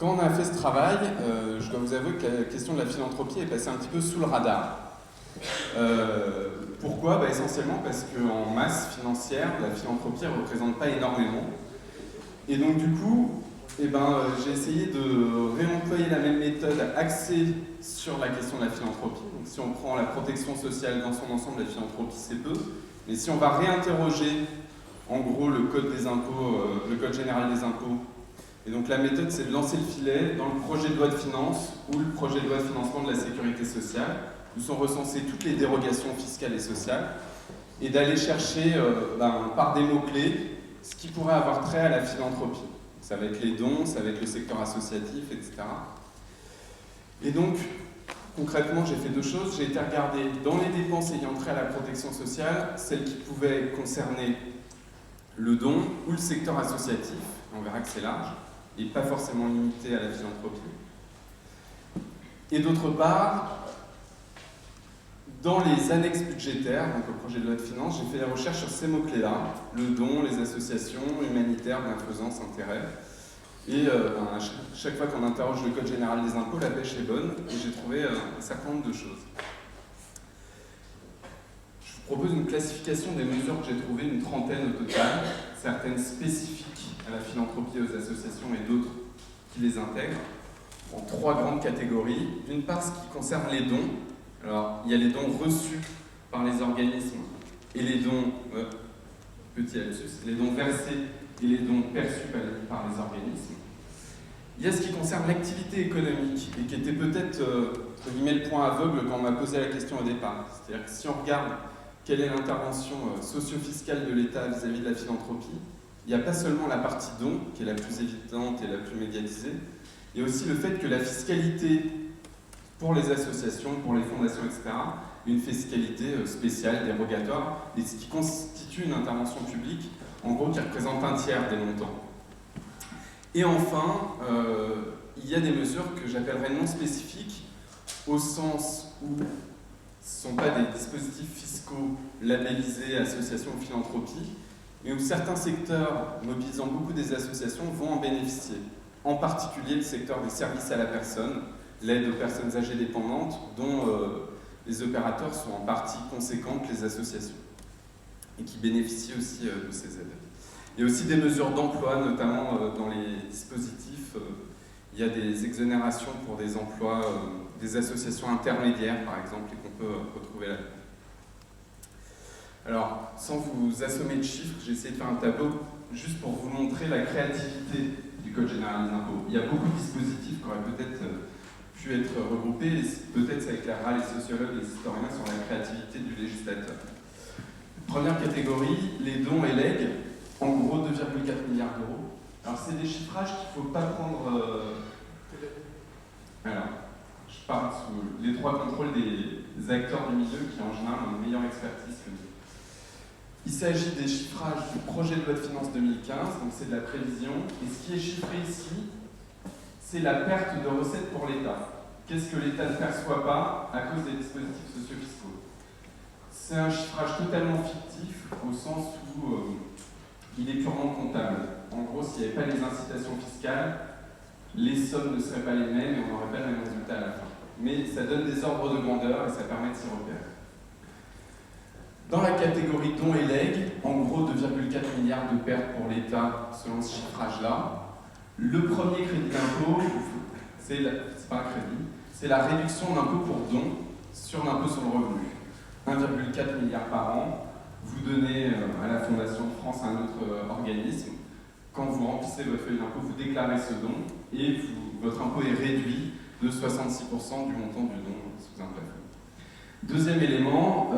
Quand on a fait ce travail, je dois vous avouer que la question de la philanthropie est passée un petit peu sous le radar. Pourquoi ? Essentiellement parce qu'en masse financière, la philanthropie ne représente pas énormément. Et donc du coup, j'ai essayé de réemployer la même méthode axée sur la question de la philanthropie. Donc si on prend la protection sociale dans son ensemble, la philanthropie c'est peu. Mais si on va réinterroger en gros le code des impôts, le code général des impôts, et donc la méthode c'est de lancer le filet dans le projet de loi de finances ou le projet de loi de financement de la sécurité sociale, où sont recensées toutes les dérogations fiscales et sociales, et d'aller chercher par des mots-clés ce qui pourrait avoir trait à la philanthropie. Ça va être les dons, ça va être le secteur associatif, etc. Et donc, concrètement, j'ai fait deux choses. J'ai été regarder dans les dépenses ayant trait à la protection sociale, celles qui pouvaient concerner le don ou le secteur associatif. On verra que c'est large, et pas forcément limité à la philanthropie. Et d'autre part, dans les annexes budgétaires, donc au projet de loi de finances, j'ai fait des recherches sur ces mots-clés-là, le don, les associations, humanitaires, bienfaisance, intérêt. Et chaque fois qu'on interroge le code général des impôts, la pêche est bonne, et j'ai trouvé un certain nombre de choses. Je vous propose une classification des mesures que j'ai trouvées, une trentaine au total, certaines spécifiques à la philanthropie et aux associations et d'autres qui les intègrent, en trois grandes catégories. D'une part, ce qui concerne les dons. Alors, il y a les dons reçus par les organismes et les dons, petit lapsus, les dons versés et les dons perçus par les organismes. Il y a ce qui concerne l'activité économique et qui était peut-être, entre guillemets, le point aveugle quand on m'a posé la question au départ. C'est-à-dire que si on regarde quelle est l'intervention socio-fiscale de l'État vis-à-vis de la philanthropie, il n'y a pas seulement la partie don, qui est la plus évidente et la plus médiatisée, il y a aussi le fait que la fiscalité pour les associations, pour les fondations, etc., une fiscalité spéciale, dérogatoire, et ce qui constitue une intervention publique, en gros, qui représente un tiers des montants. Et enfin, il y a des mesures que j'appellerais non spécifiques, au sens où ce ne sont pas des dispositifs fiscaux labellisés associations ou philanthropie, mais où certains secteurs mobilisant beaucoup des associations vont en bénéficier. En particulier le secteur des services à la personne, l'aide aux personnes âgées dépendantes, dont les opérateurs sont en partie conséquents que les associations, et qui bénéficient aussi de ces aides. Il y a aussi des mesures d'emploi, notamment dans les dispositifs. Il y a des exonérations pour des emplois, des associations intermédiaires, par exemple, et qu'on peut retrouver là. Alors, sans vous assommer de chiffres, j'ai essayé de faire un tableau juste pour vous montrer la créativité du Code général des impôts. Il y a beaucoup de dispositifs qui auraient peut-être pu être regroupés, et peut-être ça éclairera les sociologues et les historiens sur la créativité du législateur. Première catégorie, les dons et legs, en gros 2,4 milliards d'euros. Alors c'est des chiffrages qu'il ne faut pas prendre... Alors, je parle sous les trois contrôles des acteurs du milieu qui en général ont une meilleure expertise que nous. Il s'agit des chiffrages du projet de loi de finances 2015, donc c'est de la prévision, et ce qui est chiffré ici, c'est la perte de recettes pour l'État. Qu'est-ce que l'État ne perçoit pas à cause des dispositifs socio-fiscaux? C'est un chiffrage totalement fictif, au sens où il est purement comptable. En gros, s'il n'y avait pas les incitations fiscales, les sommes ne seraient pas les mêmes et on n'aurait pas le même résultat à la fin. Mais ça donne des ordres de grandeur et ça permet de s'y repérer. Dans la catégorie dons et legs, en gros 2,4 milliards de pertes pour l'État selon ce chiffrage-là. Le premier crédit d'impôt, c'est pas un crédit, c'est la réduction d'impôt pour dons sur l'impôt sur le revenu. 1,4 milliard par an, vous donnez à la Fondation de France, à un autre organisme. Quand vous remplissez votre feuille d'impôt, vous déclarez ce don et votre impôt est réduit de 66% du montant du don sous un plafond. Deuxième élément,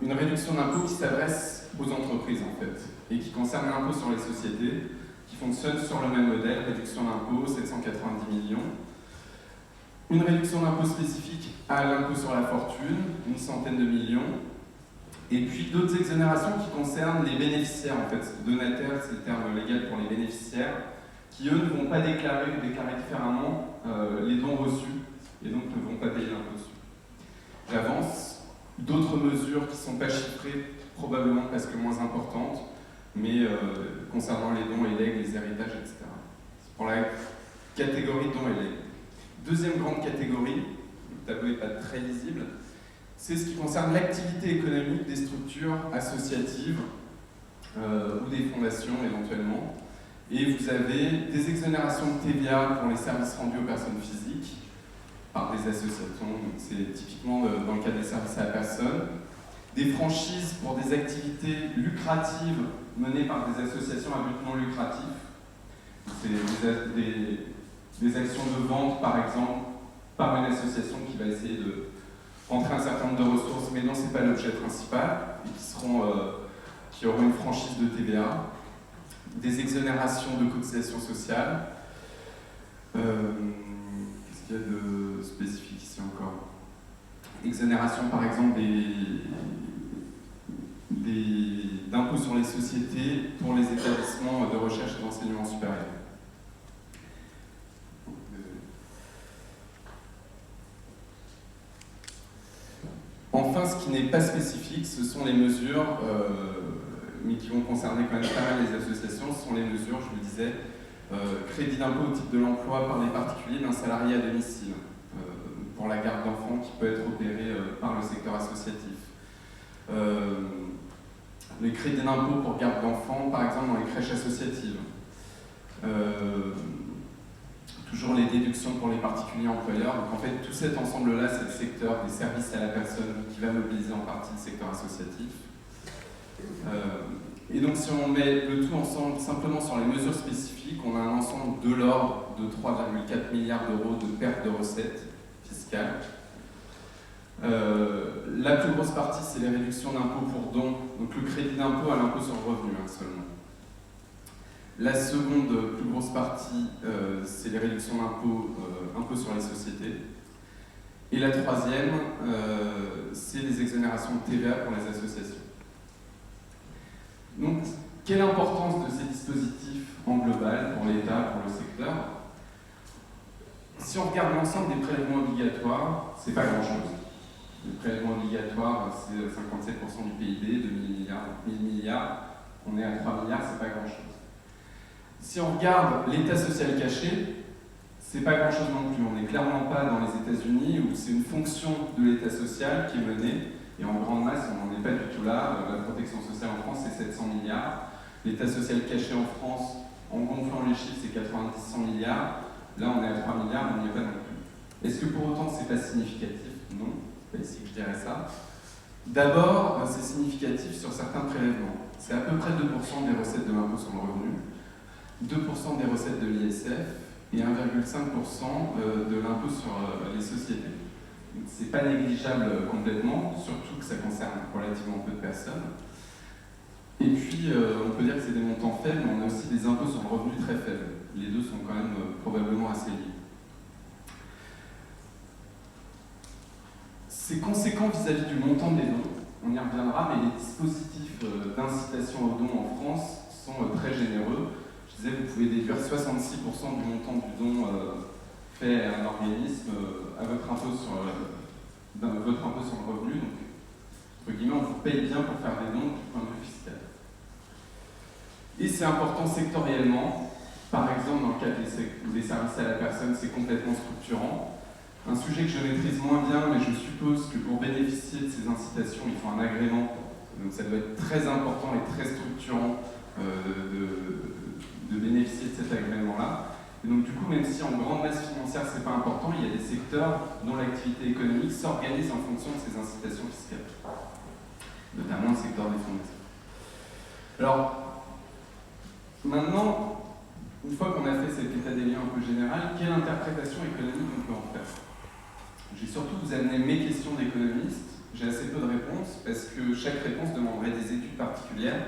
une réduction d'impôt qui s'adresse aux entreprises en fait, et qui concerne l'impôt sur les sociétés, qui fonctionne sur le même modèle, réduction d'impôt, 790 millions. Une réduction d'impôt spécifique à l'impôt sur la fortune, une centaine de millions. Et puis d'autres exonérations qui concernent les bénéficiaires en fait. Donataires, c'est le terme légal pour les bénéficiaires, qui eux ne vont pas déclarer ou déclarer différemment les dons reçus, et donc ne vont pas payer l'impôt dessus. J'avance. D'autres mesures qui ne sont pas chiffrées, probablement parce que moins importantes, mais concernant les dons et legs, les héritages, etc. pour la catégorie dont elle est. Deuxième grande catégorie, le tableau n'est pas très lisible, c'est ce qui concerne l'activité économique des structures associatives ou des fondations éventuellement. Et vous avez des exonérations de TVA pour les services rendus aux personnes physiques par des associations, donc c'est typiquement dans le cadre des services à la personne, des franchises pour des activités lucratives menées par des associations à but non lucratif. C'est des actions de vente, par exemple, par une association qui va essayer de rentrer un certain nombre de ressources, mais non, ce n'est pas l'objet principal, et qui auront une franchise de TVA, des exonérations de cotisations sociales. Qu'est-ce qu'il y a de spécifique ici encore? Exonération, par exemple, d'impôts sur les sociétés pour les établissements de recherche et d'enseignement supérieur. Enfin, ce qui n'est pas spécifique, ce sont les mesures, mais qui vont concerner quand même pas mal les associations, ce sont les mesures, je le disais, crédit d'impôt au titre de l'emploi par les particuliers d'un salarié à domicile, pour la garde d'enfants qui peut être opérée par le secteur associatif. Les crédits d'impôt pour garde d'enfants, par exemple dans les crèches associatives. Toujours les déductions pour les particuliers employeurs. Donc en fait, tout cet ensemble-là, c'est le secteur des services à la personne qui va mobiliser en partie le secteur associatif. Et donc si on met le tout ensemble simplement sur les mesures spécifiques, on a un ensemble de l'ordre de 3,4 milliards d'euros de perte de recettes fiscales. La plus grosse partie, c'est les réductions d'impôts pour dons, donc le crédit d'impôt à l'impôt sur le revenu seulement. La seconde plus grosse partie, c'est les réductions d'impôts sur les sociétés. Et la troisième, c'est les exonérations de TVA pour les associations. Donc, quelle importance de ces dispositifs en global pour l'État, pour le secteur? Si on regarde l'ensemble des prélèvements obligatoires, c'est pas grand-chose. Les prélèvements obligatoires, c'est 57% du PIB, 1000 milliards, on est à 3 milliards, c'est pas grand-chose. Si on regarde l'État social caché, c'est pas grand-chose non plus. On n'est clairement pas dans les États-Unis où c'est une fonction de l'État social qui est menée, et en grande masse, on n'en est pas du tout là. La protection sociale en France, c'est 700 milliards. L'État social caché en France, en gonflant les chiffres, c'est 90-100 milliards. Là, on est à 3 milliards, on n'y est pas non plus. Est-ce que pour autant, c'est pas significatif? Non, c'est pas ici que je dirais ça. D'abord, c'est significatif sur certains prélèvements. C'est à peu près 2% des recettes de l'impôt sur le revenu, 2% des recettes de l'ISF et 1,5% de l'impôt sur les sociétés. C'est pas négligeable complètement, surtout que ça concerne relativement peu de personnes. Et puis, on peut dire que c'est des montants faibles, mais on a aussi des impôts sur le revenu très faibles. Les deux sont quand même probablement assez liés. C'est conséquent vis-à-vis du montant des dons, on y reviendra, mais les dispositifs d'incitation aux dons en France sont très généreux. Je disais, vous pouvez déduire 66% du montant du don fait à un organisme à votre impôt sur le revenu. Donc, entre guillemets, on vous paye bien pour faire des dons du point de vue fiscal. Et c'est important sectoriellement. Par exemple, dans le cadre des services à la personne, c'est complètement structurant. Un sujet que je maîtrise moins bien, mais je suppose que pour bénéficier de ces incitations, il faut un agrément. Donc ça doit être très important et très structurant de bénéficier de cet agrément-là. Et donc du coup, même si en grande masse financière, c'est pas important, il y a des secteurs dont l'activité économique s'organise en fonction de ces incitations fiscales. Notamment le secteur des fondations. Alors, maintenant, une fois qu'on a fait cet état des lieux un peu général, quelle interprétation économique on peut en faire? J'ai surtout vous amené mes questions d'économiste. J'ai assez peu de réponses parce que chaque réponse demanderait des études particulières.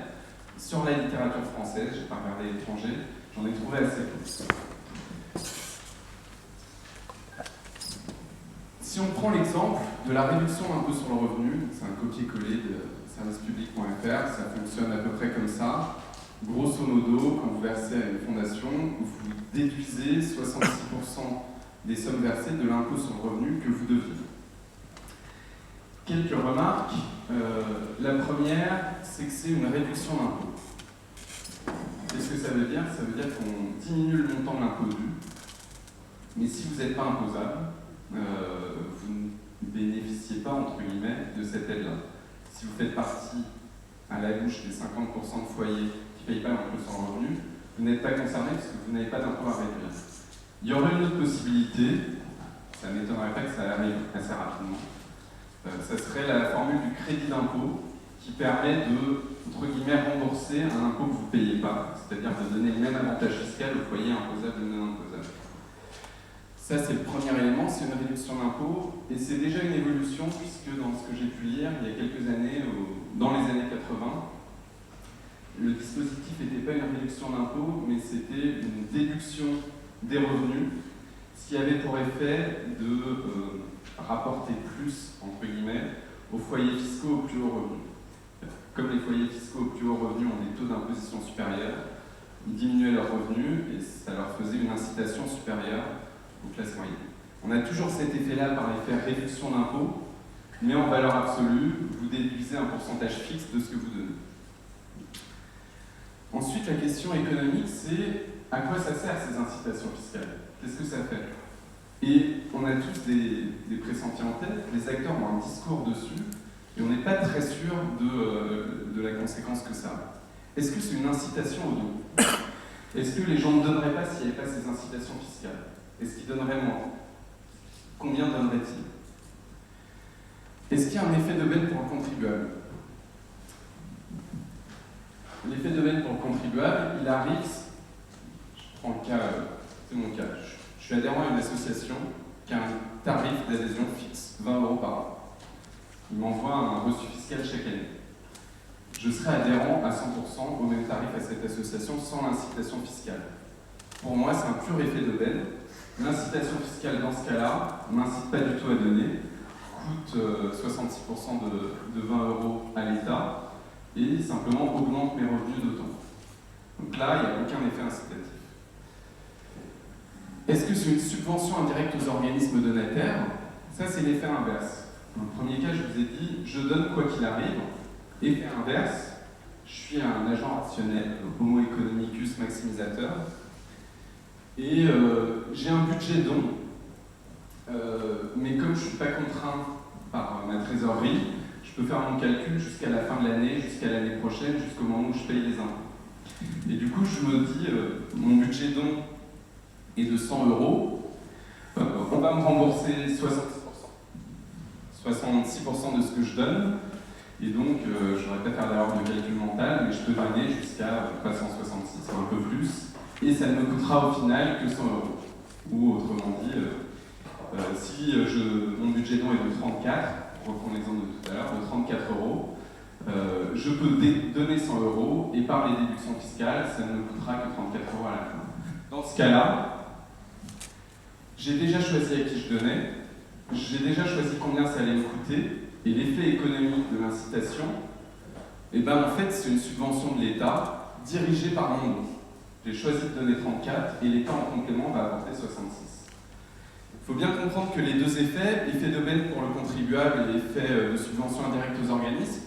Sur la littérature française, je n'ai pas regardé l'étranger, j'en ai trouvé assez peu. Si on prend l'exemple de la réduction d'impôt sur le revenu, c'est un copier-coller de servicepublic.fr, ça fonctionne à peu près comme ça. Grosso modo, quand vous versez à une fondation, vous déduisez 66% des sommes versées de l'impôt sur le revenu que vous deviez. Quelques remarques. La première, c'est que c'est une réduction d'impôt. Qu'est-ce que que ça veut dire? Ça veut dire qu'on diminue le montant de l'impôt dû, mais si vous n'êtes pas imposable, vous ne bénéficiez pas, entre guillemets, de cette aide-là. Si vous faites partie à la louche des 50% de foyers qui ne payent pas l'impôt sur le revenu, vous n'êtes pas concerné parce que vous n'avez pas d'impôt à réduire. Il y aurait une autre possibilité, ça ne m'étonnerait pas que ça arrive assez rapidement, ça serait la formule du crédit d'impôt qui permet de, entre guillemets, rembourser un impôt que vous ne payez pas, c'est-à-dire de donner le même avantage fiscal aux foyers imposables et non imposables. Ça, c'est le premier élément, c'est une réduction d'impôt, et c'est déjà une évolution, puisque dans ce que j'ai pu lire, il y a quelques années, dans les années 80, le dispositif n'était pas une réduction d'impôt, mais c'était une déduction des revenus, ce qui avait pour effet de rapporter plus, entre guillemets, aux foyers fiscaux aux plus hauts revenus. Comme les foyers fiscaux aux plus hauts revenus ont des taux d'imposition supérieurs, ils diminuaient leurs revenus et ça leur faisait une incitation supérieure aux classes moyennes. On a toujours cet effet-là par effet réduction d'impôt, mais en valeur absolue, vous déduisez un pourcentage fixe de ce que vous donnez. Ensuite, la question économique, c'est à quoi ça sert ces incitations fiscales? Qu'est-ce que ça fait? Et on a tous des pressentis en tête, les acteurs ont un discours dessus, et on n'est pas très sûr de la conséquence que ça a. Est-ce que c'est une incitation au don? Est-ce que les gens ne donneraient pas s'il n'y avait pas ces incitations fiscales? Est-ce qu'ils donneraient moins? Combien donneraient-ils? Est-ce qu'il y a un effet d'aubaine pour le contribuable? L'effet d'aubaine pour le contribuable, il arrive, je prends le cas, c'est mon cas, je suis adhérent à une association qui a un tarif d'adhésion fixe, 20 € par an. Il m'envoie un reçu fiscal chaque année. Je serai adhérent à 100% au même tarif à cette association sans l'incitation fiscale. Pour moi, c'est un pur effet d'aubaine. L'incitation fiscale, dans ce cas-là, ne m'incite pas du tout à donner, coûte 66% de 20 € à l'État et simplement augmente mes revenus d'autant. Donc là, il n'y a aucun effet incitatif. Est-ce que c'est une subvention indirecte aux organismes donataires? Ça, c'est l'effet inverse. Dans le premier cas, je vous ai dit, je donne quoi qu'il arrive. Effet inverse, je suis un agent rationnel, homo economicus maximisateur, et j'ai un budget don, mais comme je ne suis pas contraint par ma trésorerie, je peux faire mon calcul jusqu'à la fin de l'année, jusqu'à l'année prochaine, jusqu'au moment où je paye les impôts. Et du coup, je me dis, mon budget don est de 100 €, on va me rembourser 66% de ce que je donne, et donc je n'aurais pas faire d'erreur de calcul mental, mais je peux donner jusqu'à 366, un peu plus, et ça ne me coûtera au final que 100 €. Ou autrement dit, si mon budget don est de 34, pour reprendre l'exemple de tout à l'heure, de 34 €, je peux donner 100 € et par les déductions fiscales, ça ne me coûtera que 34 € à la fin. Dans ce cas-là, j'ai déjà choisi à qui je donnais, j'ai déjà choisi combien ça allait me coûter, et l'effet économique de l'incitation, eh ben, en fait, c'est une subvention de l'État dirigée par mon don. J'ai choisi de donner 34 et l'État en complément va apporter 66. Il faut bien comprendre que les deux effets, l'effet d'aubaine pour le contribuable et l'effet de subvention indirecte aux organismes,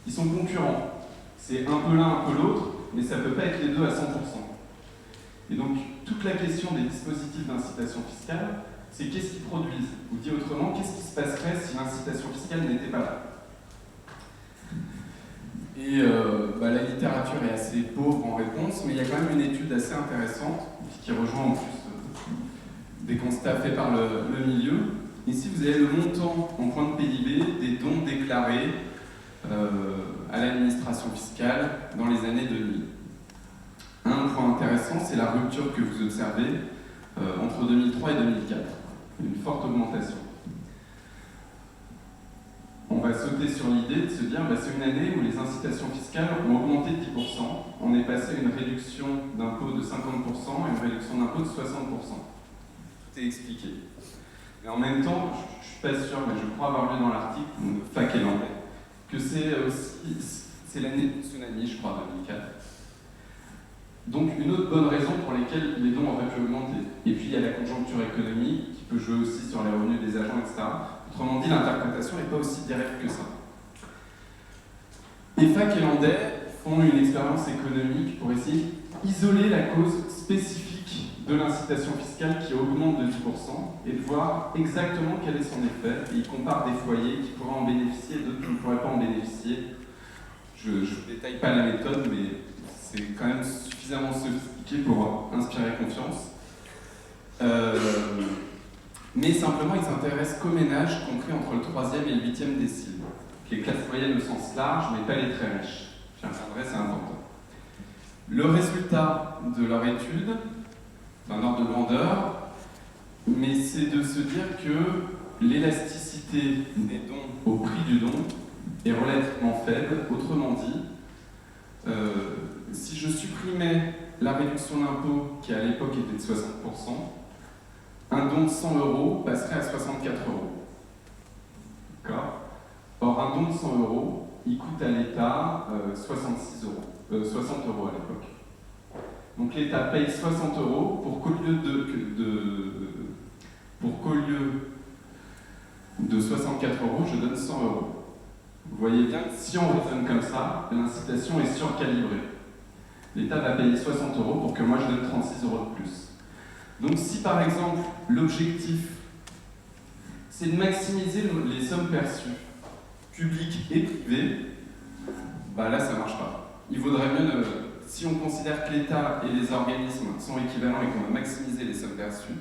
ils sont concurrents. C'est un peu l'un, un peu l'autre, mais ça ne peut pas être les deux à 100%. Et donc, toute la question des dispositifs d'incitation fiscale, c'est qu'est-ce qu'ils produisent? Ou dit autrement, qu'est-ce qui se passerait si l'incitation fiscale n'était pas là? Et la littérature est assez pauvre en réponse, mais il y a quand même une étude assez intéressante, qui rejoint en plus des constats faits par le milieu. Ici, vous avez le montant en points de PIB des dons déclarés à l'administration fiscale dans les années 2000. Un point intéressant, c'est la rupture que vous observez entre 2003 et 2004. Une forte augmentation. On va sauter sur l'idée de se dire c'est une année où les incitations fiscales ont augmenté de 10%. On est passé à une réduction d'impôt de 50% et une réduction d'impôt de 60%. Tout est expliqué. Mais en même temps, je ne suis pas sûr, mais je crois avoir lu dans l'article de Fac et Landais que c'est l'année du tsunami, je crois, 2004. Donc une autre bonne raison pour laquelle les dons auraient pu augmenter. Et puis il y a la conjoncture économique qui peut jouer aussi sur les revenus des agents, etc. Autrement dit, l'interprétation n'est pas aussi directe que ça. Et Fac et Landais font une expérience économique pour essayer isoler la cause spécifique de l'incitation fiscale qui augmente de 10% et de voir exactement quel est son effet. Et il compare des foyers qui pourraient en bénéficier et d'autres qui ne pourraient pas en bénéficier. Je ne détaille pas la méthode, mais c'est quand même suffisamment sophistiqué pour inspirer confiance. Mais simplement, il s'intéresse qu'aux ménages compris entre le 3e et le 8e décile. Les classes moyennes au sens large, mais pas les très riches. J'y reviendrai, c'est important. Le résultat de leur étude, d'un ordre de grandeur, mais c'est de se dire que l'élasticité des dons au prix du don est relativement faible. Autrement dit, si je supprimais la réduction d'impôt qui à l'époque était de 60%, un don de 100 € passerait à 64 €. D'accord ? Or, un don de 100 €, il coûte à l'État 60 € à l'époque. Donc l'État paye 60 € pour qu'au lieu de 64 €, je donne 100 €. Vous voyez bien que si on raisonne comme ça, l'incitation est surcalibrée. L'État va payer 60 € pour que moi je donne 36 € de plus. Donc si par exemple l'objectif c'est de maximiser les sommes perçues, publiques et privées, bah là ça ne marche pas. Il vaudrait mieux, si on considère que l'État et les organismes sont équivalents et qu'on va maximiser les sommes perçues,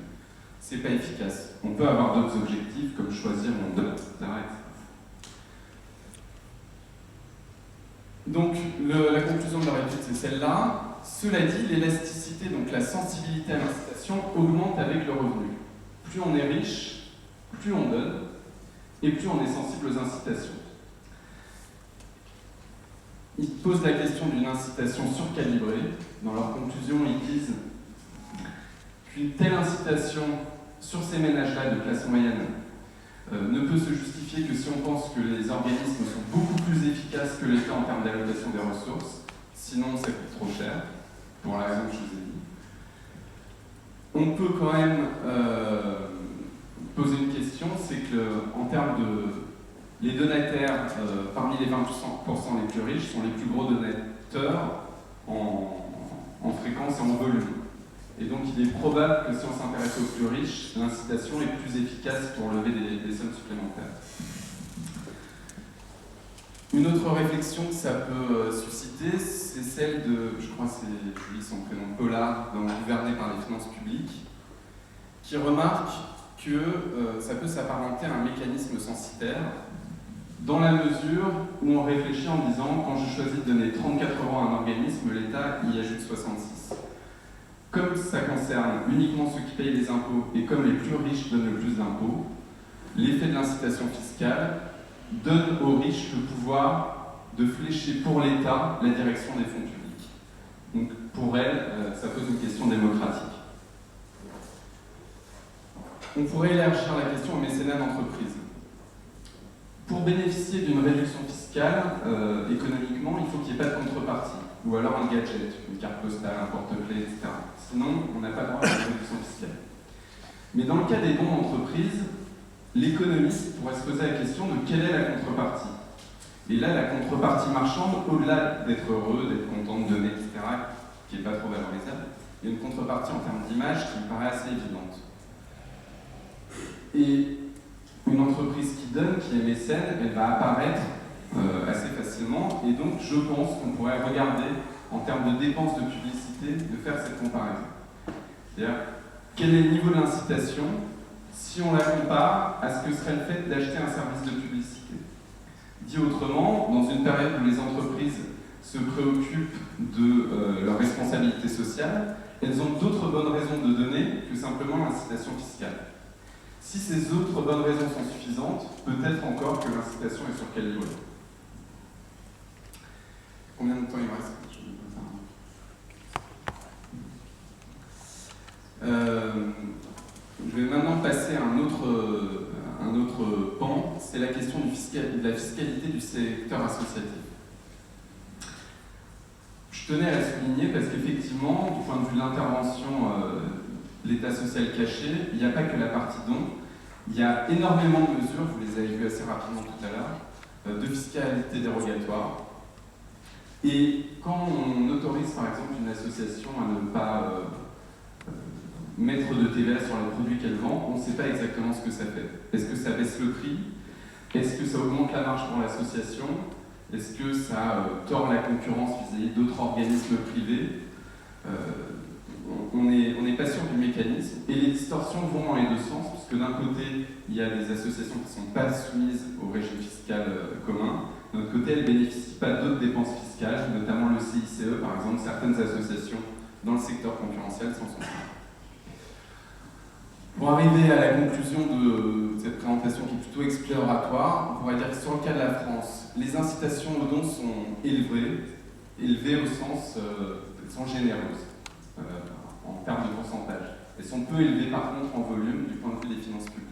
c'est pas efficace. On peut avoir d'autres objectifs comme choisir mon don, etc. Donc la conclusion de leur étude c'est celle-là. Cela dit, l'élasticité, donc la sensibilité à l'incitation, augmente avec le revenu. Plus on est riche, plus on donne, et plus on est sensible aux incitations. Ils posent la question d'une incitation surcalibrée. Dans leur conclusion, ils disent qu'une telle incitation sur ces ménages-là de classe moyenne ne peut se justifier que si on pense que les organismes sont beaucoup plus efficaces que l'État en termes d'allocation des ressources, sinon ça coûte trop cher, pour la raison que je vous ai dit. On peut quand même poser une question, c'est qu'en termes de... Les donataires, parmi les 20% les plus riches, sont les plus gros donateurs en fréquence et en volume. Et donc il est probable que si on s'intéresse aux plus riches, l'incitation est plus efficace pour lever des sommes supplémentaires. Une autre réflexion que ça peut susciter, c'est celle de, je crois que c'est, je lis son prénom, Pollard, dans Gouverner par les finances publiques, qui remarque que ça peut s'apparenter à un mécanisme censitaire, dans la mesure où on réfléchit en disant, quand je choisis de donner 34 € à un organisme, l'État y ajoute 66. Comme ça concerne uniquement ceux qui payent les impôts et comme les plus riches donnent le plus d'impôts, l'effet de l'incitation fiscale donne aux riches le pouvoir de flécher pour l'État la direction des fonds publics. Donc pour elle, ça pose une question démocratique. On pourrait élargir la question au mécénat d'entreprise. Pour bénéficier d'une réduction fiscale, économiquement, il faut qu'il n'y ait pas de contrepartie, ou alors un gadget, une carte postale, un porte-clés, etc. Sinon, on n'a pas droit à une réduction fiscale. Mais dans le cas des dons d'entreprise, l'économiste pourrait se poser la question de quelle est la contrepartie. Et là, la contrepartie marchande, au-delà d'être heureux, d'être content de donner, etc., qui n'est pas trop valorisable, il y a une contrepartie en termes d'image qui me paraît assez évidente. Et une entreprise qui donne, qui est mécène, elle va apparaître assez facilement, et donc je pense qu'on pourrait regarder, en termes de dépenses de publicité, de faire cette comparaison. C'est-à-dire, quel est le niveau de l'incitation si on la compare à ce que serait le fait d'acheter un service de publicité. Dit autrement, dans une période où les entreprises se préoccupent de leur responsabilité sociale, elles ont d'autres bonnes raisons de donner que simplement l'incitation fiscale. Si ces autres bonnes raisons sont suffisantes, peut-être encore que l'incitation est surcalibrée. Combien de temps il me reste ? Je vais maintenant passer à un autre pan, c'est la question de la fiscalité du secteur associatif. Je tenais à la souligner parce qu'effectivement, du point de vue de l'intervention de l'État social caché, il n'y a pas que la partie don, il y a énormément de mesures, vous les avez vues assez rapidement tout à l'heure, de fiscalité dérogatoire. Et quand on autorise par exemple une association à ne pas mettre de TVA sur les produits qu'elle vend, on ne sait pas exactement ce que ça fait. Est-ce que ça baisse le prix? Est-ce que ça augmente la marge pour l'association? Est-ce que ça tord la concurrence vis-à-vis d'autres organismes privés? On n'est pas sûr du mécanisme. Et les distorsions vont dans les deux sens, puisque d'un côté, il y a des associations qui ne sont pas soumises au régime fiscal commun. D'un autre côté, elles ne bénéficient pas d'autres dépenses fiscales, notamment le CICE, par exemple. Certaines associations dans le secteur concurrentiel s'en sont sorties. Pour arriver à la conclusion de cette présentation qui est plutôt exploratoire, on pourrait dire que sur le cas de la France, les incitations aux dons sont élevées au sens, elles sont généreuses en termes de pourcentage. Elles sont peu élevées par contre en volume du point de vue des finances publiques.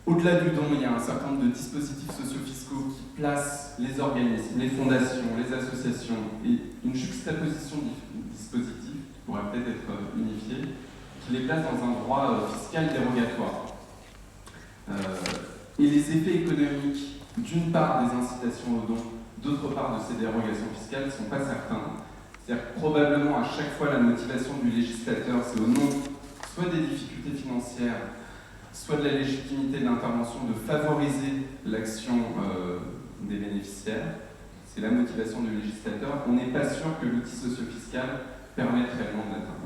Au-delà du don, il y a un certain nombre de dispositifs socio-fiscaux qui placent les organismes, les fondations, les associations et une juxtaposition de dispositifs qui pourrait peut-être être unifiés, qui les place dans un droit fiscal dérogatoire. Et les effets économiques, d'une part des incitations aux dons, d'autre part de ces dérogations fiscales, ne sont pas certains. C'est-à-dire que probablement à chaque fois la motivation du législateur, c'est au nom soit des difficultés financières, soit de la légitimité de l'intervention de favoriser l'action des bénéficiaires. C'est la motivation du législateur. On n'est pas sûr que l'outil socio-fiscal permette réellement de l'atteindre.